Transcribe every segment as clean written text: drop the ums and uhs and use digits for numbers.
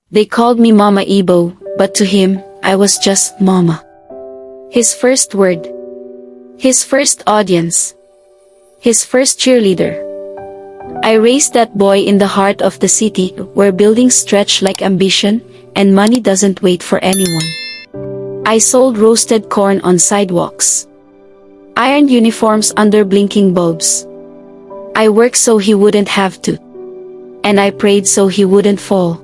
They called me Mama Ibo, but to him, I was just Mama. His first word. His first audience. His first cheerleader. I raised that boy in the heart of the city, where buildings stretch like ambition, and money doesn't wait for anyone. I sold roasted corn on sidewalks. Ironed uniforms under blinking bulbs. I worked so he wouldn't have to. And I prayed so he wouldn't fall.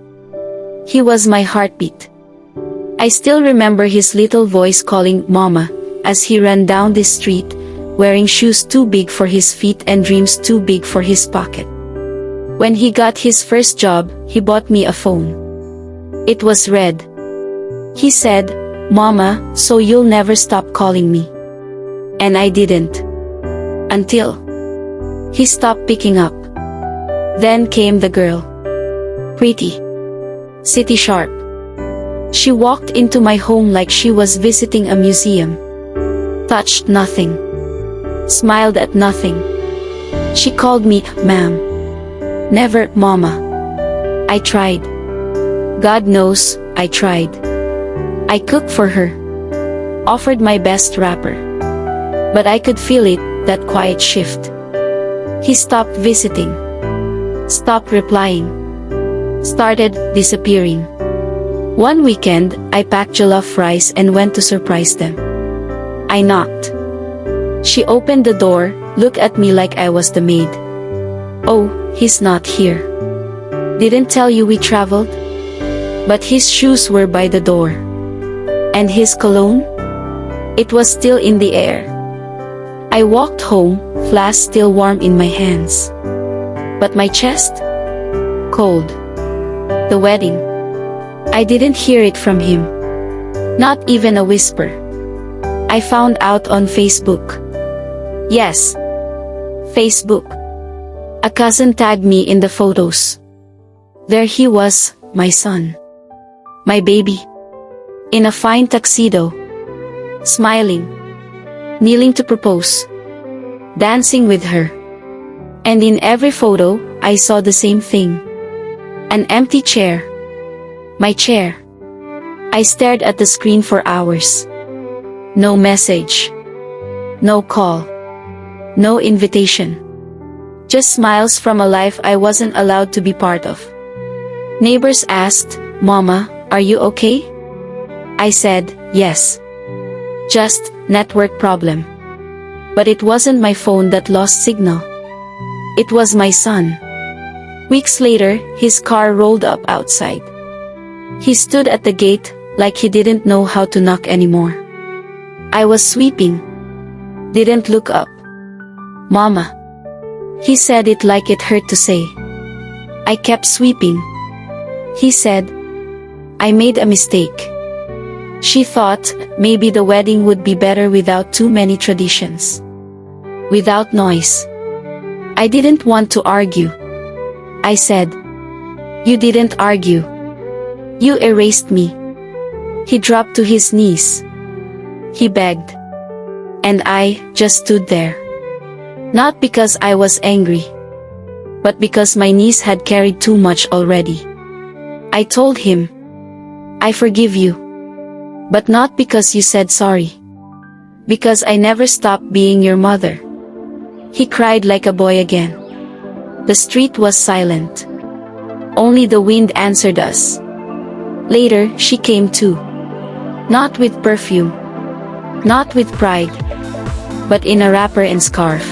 He was my heartbeat. I still remember his little voice calling Mama, as he ran down this street, wearing shoes too big for his feet and dreams too big for his pocket. When he got his first job, he bought me a phone. It was red. He said, "Mama, so you'll never stop calling me." And I didn't. Until he stopped picking up. Then came the girl. Pretty. City sharp. She walked into my home like she was visiting a museum. Touched nothing. Smiled at nothing. She called me ma'am. Never Mama. I tried. God knows, I tried. I cooked for her. Offered my best wrapper. But I could feel it, that quiet shift. He stopped visiting. Stopped replying. Started disappearing. One weekend, I packed jollof rice and went to surprise them. I knocked. She opened the door, looked at me like I was the maid. "Oh, he's not here. Didn't tell you we traveled?" But his shoes were by the door. And his cologne? It was still in the air. I walked home, flask still warm in my hands. But my chest? Cold. The wedding. I didn't hear it from him. Not even a whisper. I found out on Facebook. Yes. Facebook. A cousin tagged me in the photos. There he was, my son. My baby. In a fine tuxedo. Smiling. Kneeling to propose. Dancing with her. And in every photo, I saw the same thing. An empty chair. My chair. I stared at the screen for hours. No message. No call. No invitation. Just smiles from a life I wasn't allowed to be part of. Neighbors asked, "Mama, are you okay?" I said, "Yes. Just network problem." But it wasn't my phone that lost signal. It was my son. Weeks later, his car rolled up outside. He stood at the gate, like he didn't know how to knock anymore. I was sweeping. Didn't look up. "Mama." He said it like it hurt to say. I kept sweeping. He said, "I made a mistake." She thought, maybe the wedding would be better without too many traditions. Without noise. I didn't want to argue. I said, "You didn't argue. You erased me." He dropped to his knees. He begged. And I just stood there. Not because I was angry. But because my knees had carried too much already. I told him, "I forgive you. But not because you said sorry. Because I never stopped being your mother." He cried like a boy again. The street was silent. Only the wind answered us. Later, she came too. Not with perfume. Not with pride. But in a wrapper and scarf.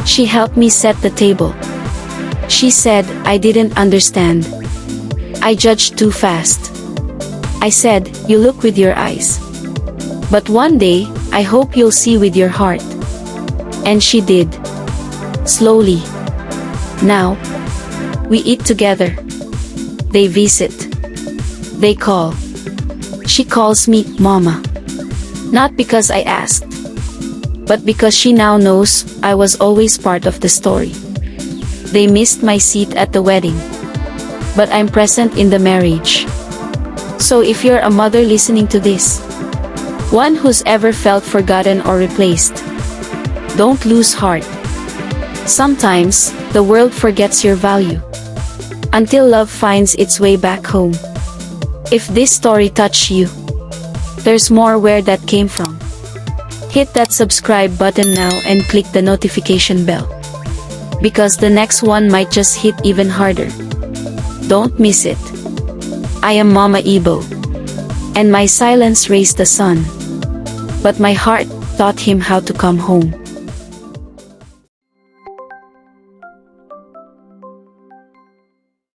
She helped me set the table. She said, "I didn't understand. I judged too fast." I said, "You look with your eyes. But one day, I hope you'll see with your heart." And she did. Slowly. Now. We eat together. They visit. They call. She calls me Mama. Not because I asked. But because she now knows I was always part of the story. They missed my seat at the wedding. But I'm present in the marriage. So if you're a mother listening to this, one who's ever felt forgotten or replaced, don't lose heart. Sometimes, the world forgets your value. until love finds its way back home. If this story touched you, there's more where that came from. Hit that subscribe button now and click the notification bell, because the next one might just hit even harder. Don't miss it. I am Mama Ebo, and my silence raised the sun, but my heart taught him how to come home.